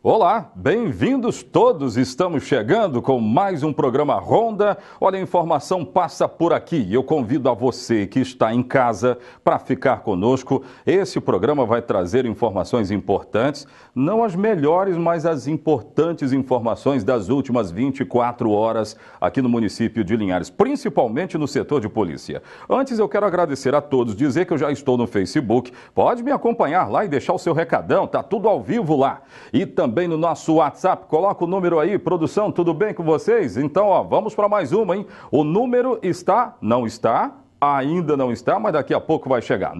Olá, bem-vindos todos. Estamos chegando com mais um programa Ronda. Olha, a informação passa por aqui. Eu convido a você que está em casa para ficar conosco. Esse programa vai trazer informações importantes, não as melhores, mas as importantes informações das últimas 24 horas aqui no município de Linhares, principalmente no setor de polícia. Antes eu quero agradecer a todos, dizer que eu já estou no Facebook. Pode me acompanhar lá e deixar o seu recadão, tá tudo ao vivo lá. E também no nosso WhatsApp, coloca o número aí, produção, tudo bem com vocês? Então, ó, vamos para mais uma, hein? O número ainda não está, mas daqui a pouco vai chegar.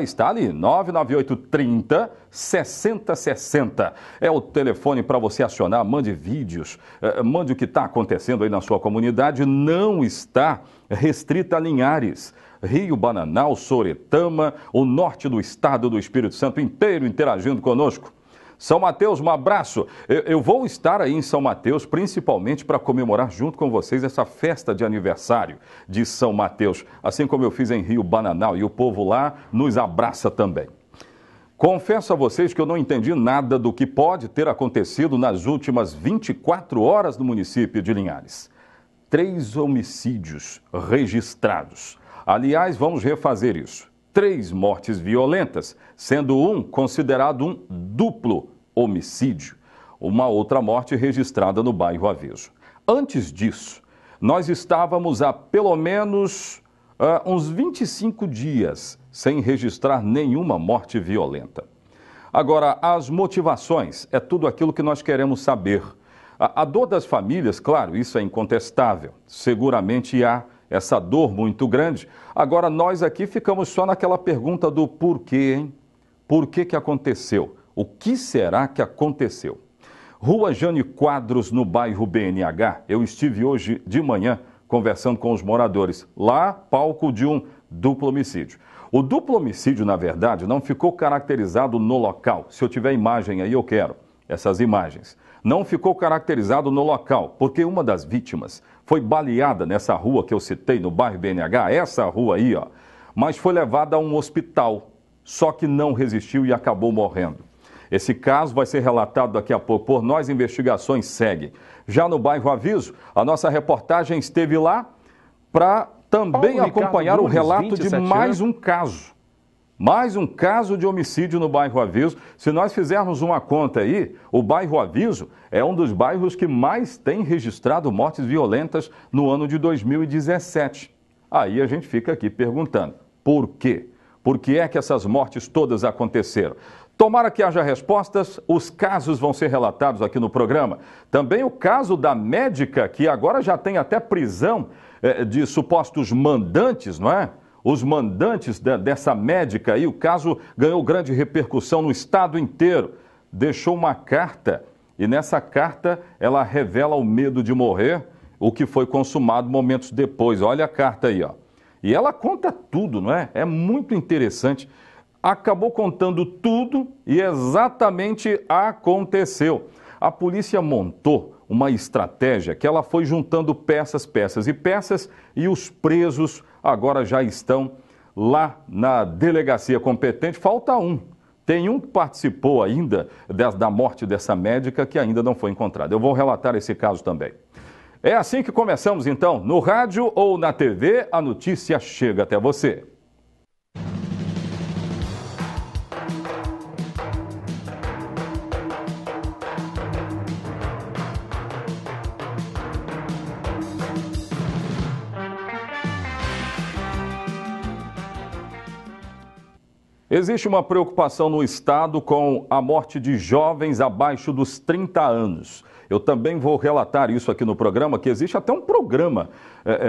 Está ali, 99830 6060. É o telefone para você acionar, mande vídeos, mande o que está acontecendo aí na sua comunidade. Não está restrita a Linhares. Rio, Bananal, Soretama, o norte do estado do Espírito Santo inteiro interagindo conosco. São Mateus, um abraço. Eu vou estar aí em São Mateus, principalmente para comemorar junto com vocês essa festa de aniversário de São Mateus, assim como eu fiz em Rio, Bananal, e o povo lá nos abraça também. Confesso a vocês que eu não entendi nada do que pode ter acontecido nas últimas 24 horas no município de Linhares. 3 homicídios registrados. Aliás, vamos refazer isso. 3 mortes violentas, sendo um considerado um duplo homicídio. Uma outra morte registrada no bairro Aveso. Antes disso, nós estávamos há pelo menos uns 25 dias sem registrar nenhuma morte violenta. Agora, as motivações é tudo aquilo que nós queremos saber. A dor das famílias, claro, isso é incontestável. Seguramente há essa dor muito grande. Agora, nós aqui ficamos só naquela pergunta do porquê, hein? Por que aconteceu? O que será que aconteceu? Rua Jânio Quadros, no bairro BNH. Eu estive hoje de manhã conversando com os moradores. Lá, palco de um duplo homicídio. O duplo homicídio, na verdade, não ficou caracterizado no local. Se eu tiver imagem aí, eu quero essas imagens. Não ficou caracterizado no local, porque uma das vítimas foi baleada nessa rua que eu citei, no bairro BNH, essa rua aí, ó, mas foi levada a um hospital, só que não resistiu e acabou morrendo. Esse caso vai ser relatado daqui a pouco por nós, investigações seguem. Já no bairro Aveso, a nossa reportagem esteve lá para também acompanhar o relato de mais um caso. Mais um caso de homicídio no bairro Aveso. Se nós fizermos uma conta aí, o bairro Aveso é um dos bairros que mais tem registrado mortes violentas no ano de 2017. Aí a gente fica aqui perguntando, por quê? Por que é que essas mortes todas aconteceram? Tomara que haja respostas, os casos vão ser relatados aqui no programa. Também o caso da médica, que agora já tem até prisão de supostos mandantes, não é? Os mandantes dessa médica aí, o caso ganhou grande repercussão no estado inteiro. Deixou uma carta e nessa carta ela revela o medo de morrer, o que foi consumado momentos depois. Olha a carta aí, ó. E ela conta tudo, não é? É muito interessante. Acabou contando tudo e exatamente aconteceu. A polícia montou uma estratégia que ela foi juntando peças e os presos agora já estão lá na delegacia competente. Falta um. Tem um que participou ainda da morte dessa médica que ainda não foi encontrado. Eu vou relatar esse caso também. É assim que começamos então. No rádio ou na TV, a notícia chega até você. Existe uma preocupação no estado com a morte de jovens abaixo dos 30 anos. Eu também vou relatar isso aqui no programa, que existe até um programa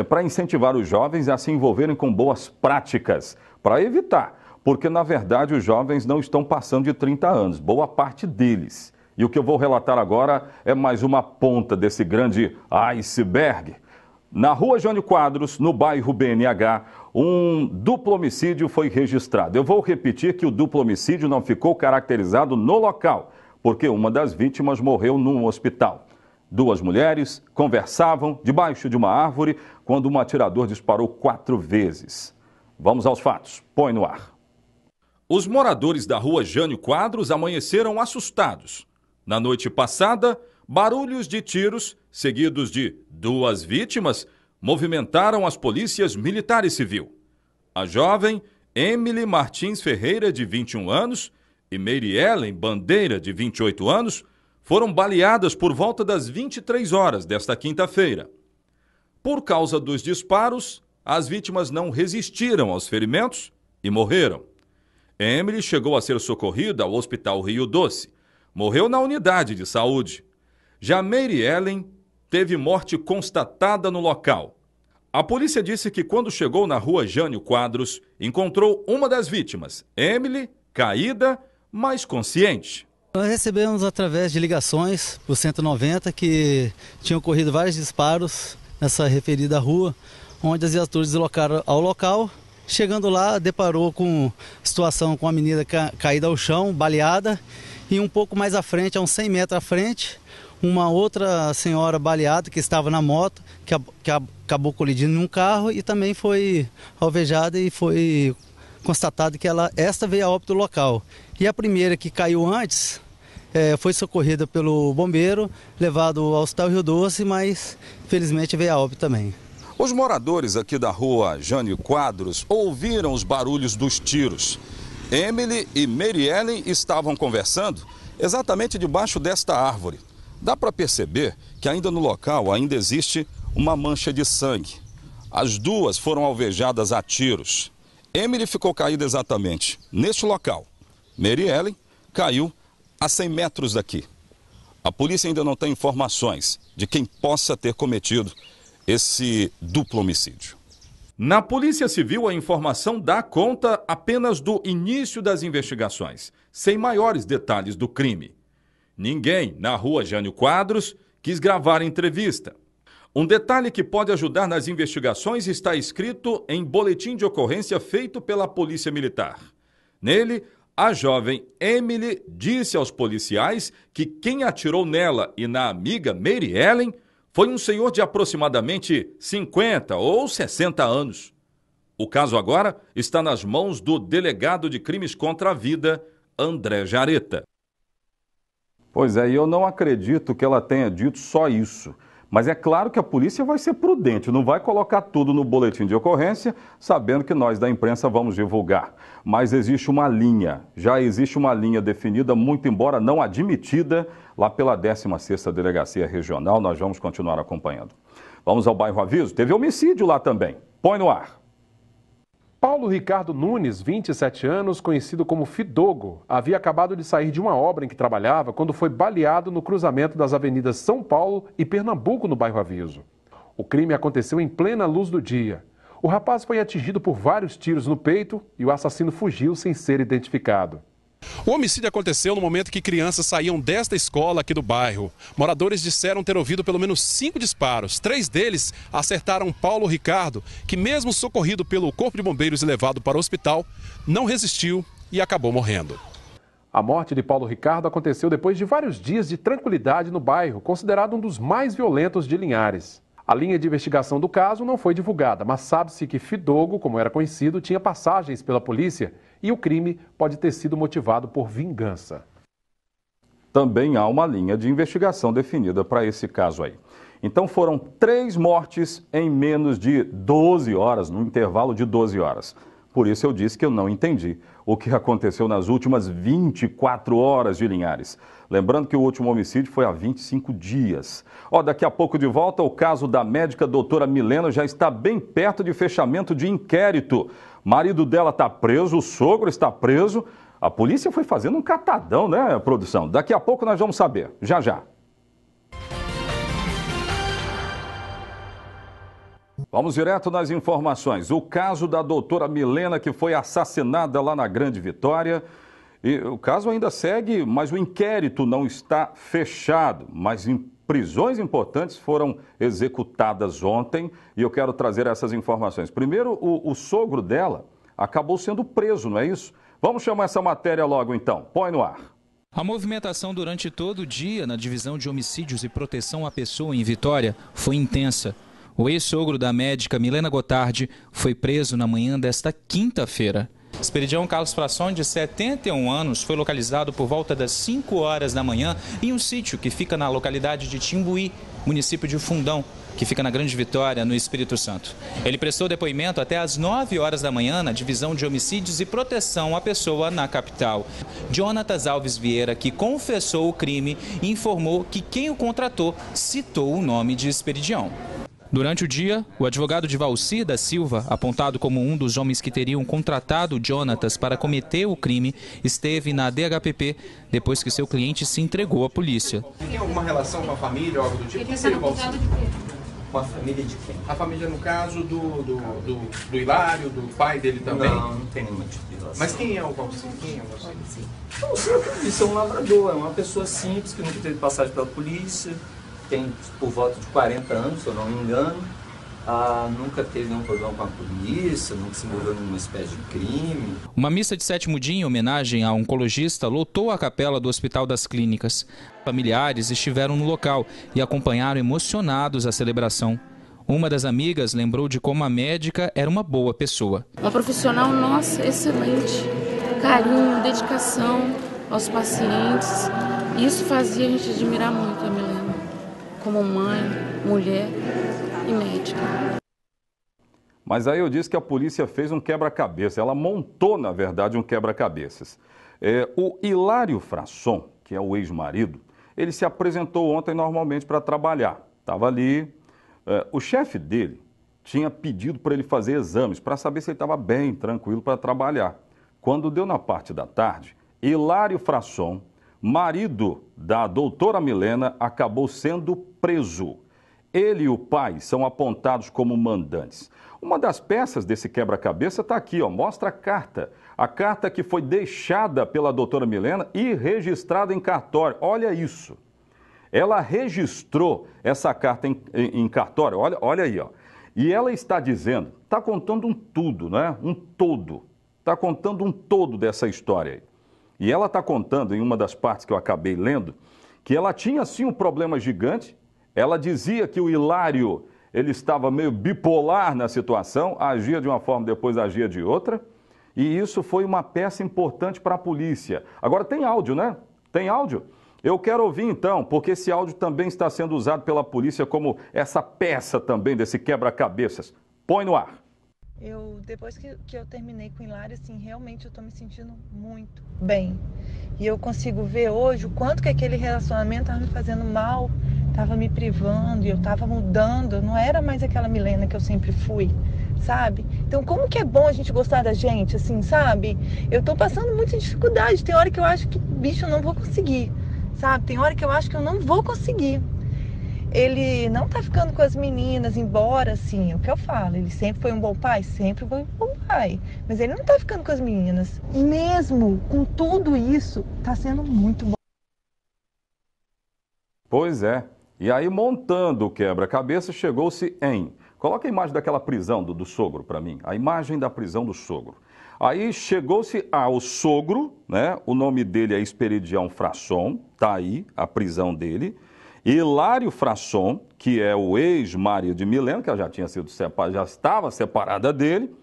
para incentivar os jovens a se envolverem com boas práticas, para evitar, porque na verdade os jovens não estão passando de 30 anos, boa parte deles. E o que eu vou relatar agora é mais uma ponta desse grande iceberg. Na rua Jânio Quadros, no bairro BNH, um duplo homicídio foi registrado. Eu vou repetir que o duplo homicídio não ficou caracterizado no local, porque uma das vítimas morreu num hospital. 2 mulheres conversavam debaixo de uma árvore quando um atirador disparou 4 vezes. Vamos aos fatos. Põe no ar. Os moradores da rua Jânio Quadros amanheceram assustados Na noite passada, barulhos de tiros, seguidos de 2 vítimas, movimentaram as polícias militar e civil. A jovem Emily Martins Ferreira, de 21 anos, e Mary Ellen Bandeira, de 28 anos, foram baleadas por volta das 23 horas desta quinta-feira. Por causa dos disparos, as vítimas não resistiram aos ferimentos e morreram. Emily chegou a ser socorrida ao Hospital Rio Doce. Morreu na unidade de saúde. Já Mary Ellen teve morte constatada no local. A polícia disse que quando chegou na rua Jânio Quadros, encontrou uma das vítimas, Emily, caída, mas consciente. Nós recebemos através de ligações para o 190 que tinham ocorrido vários disparos nessa referida rua, onde as viaturas deslocaram ao local. Chegando lá, deparou com situação com a menina caída ao chão, baleada, e um pouco mais à frente, a uns 100 metros à frente, uma outra senhora baleada que estava na moto, que acabou colidindo num carro e também foi alvejada e foi constatado que esta veio a óbito do local. E a primeira que caiu antes foi socorrida pelo bombeiro, levado ao Hospital Rio Doce, mas felizmente veio a óbito também. Os moradores aqui da rua Jânio Quadros ouviram os barulhos dos tiros. Emily e Mary Ellen estavam conversando exatamente debaixo desta árvore. Dá para perceber que ainda no local ainda existe uma mancha de sangue. As duas foram alvejadas a tiros. Emily ficou caída exatamente neste local. Mary Ellen caiu a 100 metros daqui. A polícia ainda não tem informações de quem possa ter cometido esse duplo homicídio. Na Polícia Civil, a informação dá conta apenas do início das investigações, sem maiores detalhes do crime. Ninguém na rua Jânio Quadros quis gravar a entrevista. Um detalhe que pode ajudar nas investigações está escrito em boletim de ocorrência feito pela Polícia Militar. Nele, a jovem Emily disse aos policiais que quem atirou nela e na amiga Mary Ellen foi um senhor de aproximadamente 50 ou 60 anos. O caso agora está nas mãos do delegado de crimes contra a vida, André Jareta. Pois é, e eu não acredito que ela tenha dito só isso. Mas é claro que a polícia vai ser prudente, não vai colocar tudo no boletim de ocorrência, sabendo que nós da imprensa vamos divulgar. Mas existe uma linha, já existe uma linha definida, muito embora não admitida, lá pela 16ª Delegacia Regional. Nós vamos continuar acompanhando. Vamos ao bairro Aviso, teve homicídio lá também. Põe no ar. Paulo Ricardo Nunes, 27 anos, conhecido como Fidogo, havia acabado de sair de uma obra em que trabalhava quando foi baleado no cruzamento das avenidas São Paulo e Pernambuco, no bairro Aviso. O crime aconteceu em plena luz do dia. O rapaz foi atingido por vários tiros no peito e o assassino fugiu sem ser identificado. O homicídio aconteceu no momento que crianças saíam desta escola aqui do bairro. Moradores disseram ter ouvido pelo menos 5 disparos. 3 deles acertaram Paulo Ricardo, que mesmo socorrido pelo Corpo de Bombeiros e levado para o hospital, não resistiu e acabou morrendo. A morte de Paulo Ricardo aconteceu depois de vários dias de tranquilidade no bairro, considerado um dos mais violentos de Linhares. A linha de investigação do caso não foi divulgada, mas sabe-se que Fidogo, como era conhecido, tinha passagens pela polícia e o crime pode ter sido motivado por vingança. Também há uma linha de investigação definida para esse caso aí. Então foram 3 mortes em menos de 12 horas, no intervalo de 12 horas. Por isso eu disse que eu não entendi o que aconteceu nas últimas 24 horas de Linhares. Lembrando que o último homicídio foi há 25 dias. Daqui a pouco de volta, o caso da médica doutora Milena já está bem perto de fechamento de inquérito. O marido dela está preso, o sogro está preso. A polícia foi fazendo um catadão, né, produção? Daqui a pouco nós vamos saber. Já, já. Vamos direto nas informações. O caso da doutora Milena, que foi assassinada lá na Grande Vitória. E o caso ainda segue, mas o inquérito não está fechado. Mas prisões importantes foram executadas ontem e eu quero trazer essas informações. Primeiro, o sogro dela acabou sendo preso, não é isso? Vamos chamar essa matéria logo então. Põe no ar. A movimentação durante todo o dia na Divisão de Homicídios e Proteção à Pessoa em Vitória foi intensa. O ex-sogro da médica Milena Gotardi foi preso na manhã desta quinta-feira. Esperidião Carlos Frasson, de 71 anos, foi localizado por volta das 5 horas da manhã em um sítio que fica na localidade de Timbuí, município de Fundão, que fica na Grande Vitória, no Espírito Santo. Ele prestou depoimento até às 9 horas da manhã na Divisão de Homicídios e Proteção à Pessoa na capital. Jonatas Alves Vieira, que confessou o crime, informou que quem o contratou citou o nome de Esperidião. Durante o dia, o advogado de Valcir da Silva, apontado como um dos homens que teriam contratado Jonatas para cometer o crime, esteve na DHPP depois que seu cliente se entregou à polícia. Tem alguma relação com a família ou algo do tipo? Ele está acusado de quê? Com a família de quem? A família, no caso, do Hilário, do pai dele também? Não tem nenhuma tipo de relação. Mas quem é o Valcir? Quem é o Valcir? Não sei o que eu disse, é um lavrador, é uma pessoa simples que nunca teve passagem pela polícia, tem por volta de 40 anos, se eu não me engano, nunca teve nenhum problema com a polícia, nunca se envolveu numa espécie de crime. Uma missa de sétimo dia em homenagem a um oncologista lotou a capela do Hospital das Clínicas. Familiares estiveram no local e acompanharam emocionados a celebração. Uma das amigas lembrou de como a médica era uma boa pessoa. Uma profissional, nossa, excelente. Carinho, dedicação aos pacientes. Isso fazia a gente admirar muito a Milena, como mãe, mulher e médica. Mas aí eu disse que a polícia fez um quebra-cabeça. Ela montou, na verdade, um quebra-cabeças. O Hilário Frasson, que é o ex-marido, ele se apresentou ontem normalmente para trabalhar. Estava ali. O chefe dele tinha pedido para ele fazer exames para saber se ele estava bem, tranquilo para trabalhar. Quando deu na parte da tarde, Hilário Frasson, marido da doutora Milena, acabou sendo preso. Ele e o pai são apontados como mandantes. Uma das peças desse quebra-cabeça está aqui, ó, mostra a carta. A carta que foi deixada pela doutora Milena e registrada em cartório. Olha isso. Ela registrou essa carta em cartório, olha aí, ó. E ela está dizendo, está contando um tudo, né? Um todo. Está contando um todo dessa história aí. E ela está contando, em uma das partes que eu acabei lendo, que ela tinha sim um problema gigante. Ela dizia que o Hilário, ele estava meio bipolar na situação, agia de uma forma, depois agia de outra. E isso foi uma peça importante para a polícia. Agora tem áudio, né? Tem áudio? Eu quero ouvir então, porque esse áudio também está sendo usado pela polícia como essa peça também desse quebra-cabeças. Põe no ar. Depois que eu terminei com o Hilário, assim, realmente eu estou me sentindo muito bem. E eu consigo ver hoje o quanto que aquele relacionamento estava me fazendo mal, estava me privando, e eu estava mudando. Eu não era mais aquela Milena que eu sempre fui, sabe? Então, como que é bom a gente gostar da gente, assim, sabe? Eu estou passando muita dificuldade. Tem hora que eu acho que, bicho, eu não vou conseguir, sabe? Tem hora que eu acho que eu não vou conseguir. Ele não tá ficando com as meninas, embora, assim, é o que eu falo, ele sempre foi um bom pai, sempre foi um bom pai, mas ele não tá ficando com as meninas. Mesmo com tudo isso, tá sendo muito bom. Pois é. E aí, montando o quebra-cabeça, chegou-se em... Coloca a imagem daquela prisão do sogro para mim, a imagem da prisão do sogro. Aí chegou-se ao sogro, né? O nome dele é Esperidião Frasson, tá aí a prisão dele. Hilário Frasson, que é o ex-marido de Milena, que ela já tinha sido separada, já estava separada dele.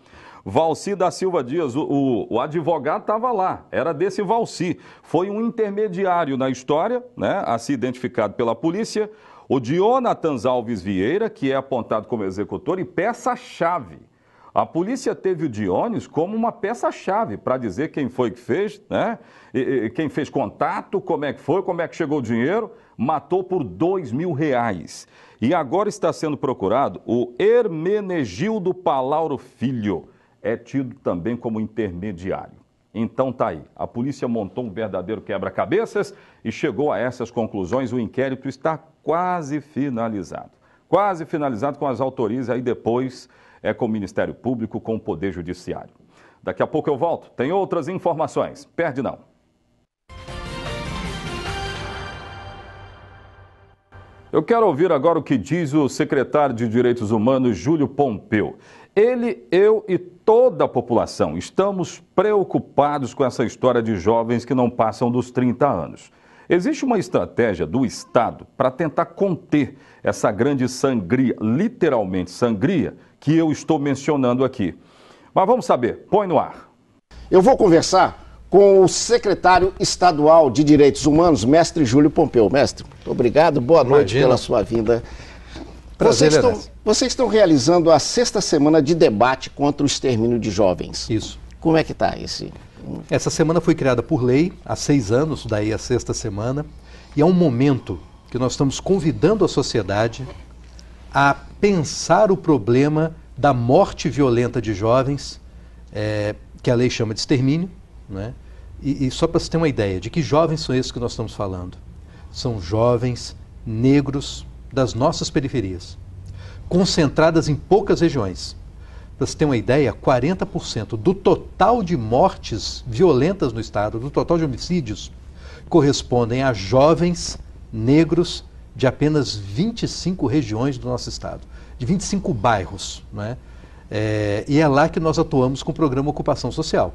Valcir da Silva Dias, o advogado estava lá, era desse Valcir. Foi um intermediário na história, né, a ser identificado pela polícia. O Jonatas Alves Vieira, que é apontado como executor e peça-chave. A polícia teve o Dionis como uma peça-chave para dizer quem foi que fez, né? Quem fez contato, como é que foi, como é que chegou o dinheiro. Matou por R$2.000. E agora está sendo procurado o Hermenegildo Palauro Filho. É tido também como intermediário. Então tá aí, a polícia montou um verdadeiro quebra-cabeças e chegou a essas conclusões. O inquérito está quase finalizado. Quase finalizado com as autorias, aí depois é com o Ministério Público, com o Poder Judiciário. Daqui a pouco eu volto, tem outras informações, perde não. Eu quero ouvir agora o que diz o secretário de Direitos Humanos, Júlio Pompeu. Ele, eu e toda a população estamos preocupados com essa história de jovens que não passam dos 30 anos. Existe uma estratégia do Estado para tentar conter essa grande sangria, literalmente sangria, que eu estou mencionando aqui. Mas vamos saber, põe no ar. Eu vou conversar com o secretário estadual de Direitos Humanos, mestre Júlio Pompeu. Mestre, muito obrigado, boa noite pela sua vinda. Prazer, vocês estão realizando a 6ª semana de debate contra o extermínio de jovens. Isso. Como é que está esse? Essa semana foi criada por lei, há 6 anos, daí a 6ª semana, e é um momento que nós estamos convidando a sociedade a pensar o problema da morte violenta de jovens, que a lei chama de extermínio, né? E só para você ter uma ideia de que jovens são esses que nós estamos falando. São jovens negros das nossas periferias, concentradas em poucas regiões. Para você ter uma ideia, 40% do total de mortes violentas no estado, do total de homicídios, correspondem a jovens negros de apenas 25 regiões do nosso estado, de 25 bairros, né? E é lá que nós atuamos com o programa Ocupação Social.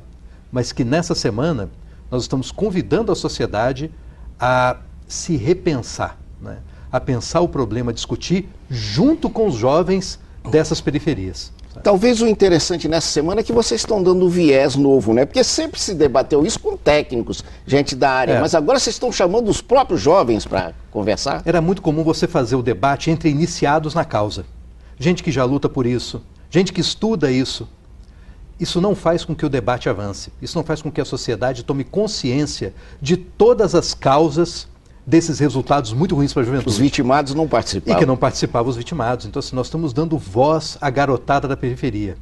Mas que nessa semana nós estamos convidando a sociedade a se repensar, né? A pensar o problema, a discutir junto com os jovens dessas periferias. Talvez o interessante nessa semana é que vocês estão dando um viés novo, né? Porque sempre se debateu isso com técnicos, gente da área, mas agora vocês estão chamando os próprios jovens para conversar? Era muito comum você fazer o debate entre iniciados na causa. Gente que já luta por isso, gente que estuda isso. Isso não faz com que o debate avance, isso não faz com que a sociedade tome consciência de todas as causas desses resultados muito ruins para a juventude. Os vitimados não participavam. E que não participavam os vitimados. Então, assim, nós estamos dando voz à garotada da periferia,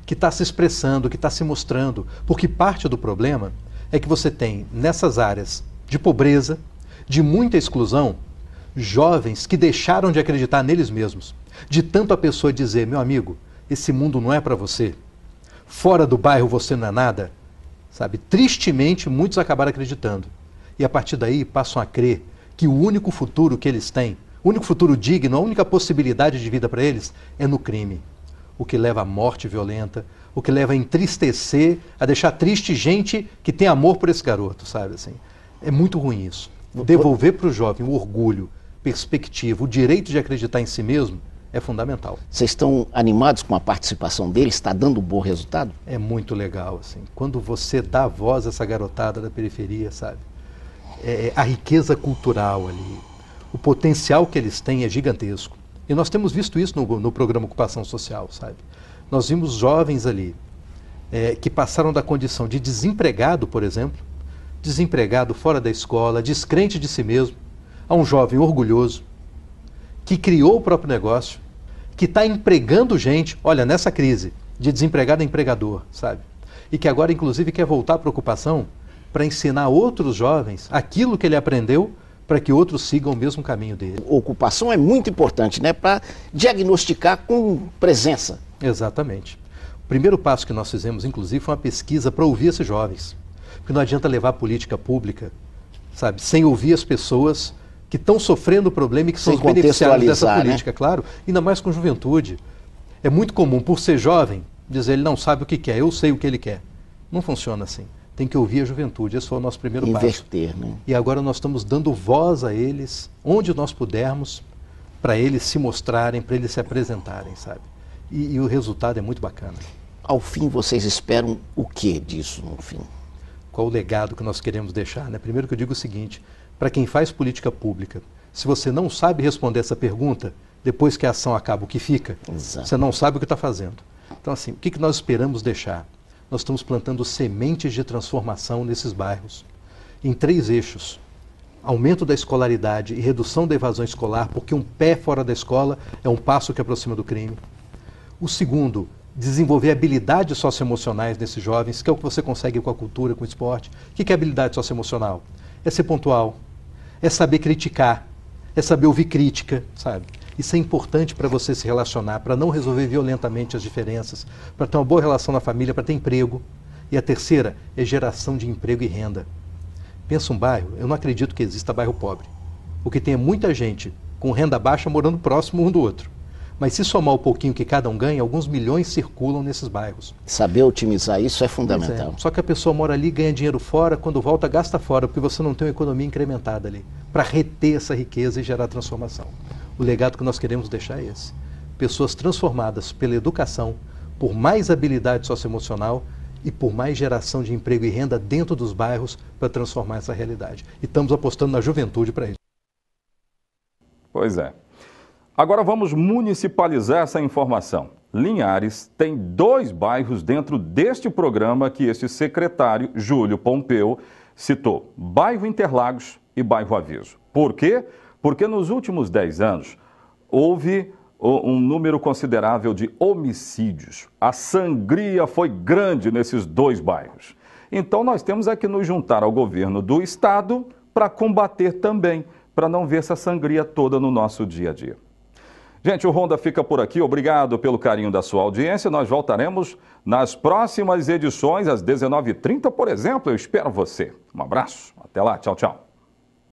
que está se expressando, que está se mostrando, porque parte do problema é que você tem, nessas áreas de pobreza, de muita exclusão, jovens que deixaram de acreditar neles mesmos, de tanto a pessoa dizer, meu amigo, esse mundo não é para você, fora do bairro você não é nada, sabe? Tristemente, muitos acabaram acreditando. E a partir daí passam a crer que o único futuro que eles têm, o único futuro digno, a única possibilidade de vida para eles é no crime. O que leva à morte violenta, o que leva a entristecer, a deixar triste gente que tem amor por esse garoto, sabe assim? É muito ruim isso. Devolver para o jovem o orgulho, perspectiva, o direito de acreditar em si mesmo é fundamental. Vocês estão animados com a participação deles? Está dando um bom resultado? É muito legal, assim. Quando você dá voz a essa garotada da periferia, sabe? A riqueza cultural ali, o potencial que eles têm é gigantesco. E nós temos visto isso no programa Ocupação Social, sabe? Nós vimos jovens ali que passaram da condição de desempregado, por exemplo, desempregado fora da escola, descrente de si mesmo, a um jovem orgulhoso, que criou o próprio negócio, que está empregando gente, olha, nessa crise de desempregado a empregador, sabe? E que agora, inclusive, quer voltar para a ocupação para ensinar outros jovens aquilo que ele aprendeu para que outros sigam o mesmo caminho dele. Ocupação é muito importante, né? Para diagnosticar com presença. Exatamente. O primeiro passo que nós fizemos, inclusive, foi uma pesquisa para ouvir esses jovens. Porque não adianta levar a política pública, sabe, sem ouvir as pessoas que estão sofrendo o problema e que são os beneficiários dessa política, né? Claro, ainda mais com juventude. É muito comum, por ser jovem, dizer ele não sabe o que quer, eu sei o que ele quer. Não funciona assim. Tem que ouvir a juventude, esse foi o nosso primeiro passo. Né? E agora nós estamos dando voz a eles, onde nós pudermos, para eles se mostrarem, para eles se apresentarem, sabe? E o resultado é muito bacana. Ao fim, vocês esperam o que disso, no fim? Qual o legado que nós queremos deixar, né? Primeiro que eu digo o seguinte, para quem faz política pública, se você não sabe responder essa pergunta, depois que a ação acaba, o que fica? Exato. Você não sabe o que está fazendo. Então, assim, o que nós esperamos deixar? Nós estamos plantando sementes de transformação nesses bairros, em 3 eixos. Aumento da escolaridade e redução da evasão escolar, porque um pé fora da escola é um passo que aproxima do crime. O segundo, desenvolver habilidades socioemocionais nesses jovens, que é o que você consegue com a cultura, com o esporte. O que é habilidade socioemocional? É ser pontual, é saber criticar, é saber ouvir crítica, sabe? Isso é importante para você se relacionar, para não resolver violentamente as diferenças, para ter uma boa relação na família, para ter emprego. E a terceira é geração de emprego e renda. Pensa um bairro, eu não acredito que exista bairro pobre. O que tem é muita gente com renda baixa morando próximo um do outro. Mas se somar o pouquinho que cada um ganha, alguns milhões circulam nesses bairros. Saber otimizar isso é fundamental. Só que a pessoa mora ali, ganha dinheiro fora, quando volta gasta fora, porque você não tem uma economia incrementada ali, para reter essa riqueza e gerar transformação. O legado que nós queremos deixar é esse. Pessoas transformadas pela educação, por mais habilidade socioemocional e por mais geração de emprego e renda dentro dos bairros para transformar essa realidade. E estamos apostando na juventude para isso. Pois é. Agora vamos municipalizar essa informação. Linhares tem 2 bairros dentro deste programa que este secretário, Júlio Pompeu, citou. Bairro Interlagos e Bairro Aviso. Por quê? Porque nos últimos 10 anos houve um número considerável de homicídios. A sangria foi grande nesses 2 bairros. Então nós temos que nos juntar ao governo do estado para combater também, para não ver essa sangria toda no nosso dia a dia. Gente, o Ronda fica por aqui. Obrigado pelo carinho da sua audiência. Nós voltaremos nas próximas edições, às 19h30, por exemplo. Eu espero você. Um abraço. Até lá. Tchau, tchau.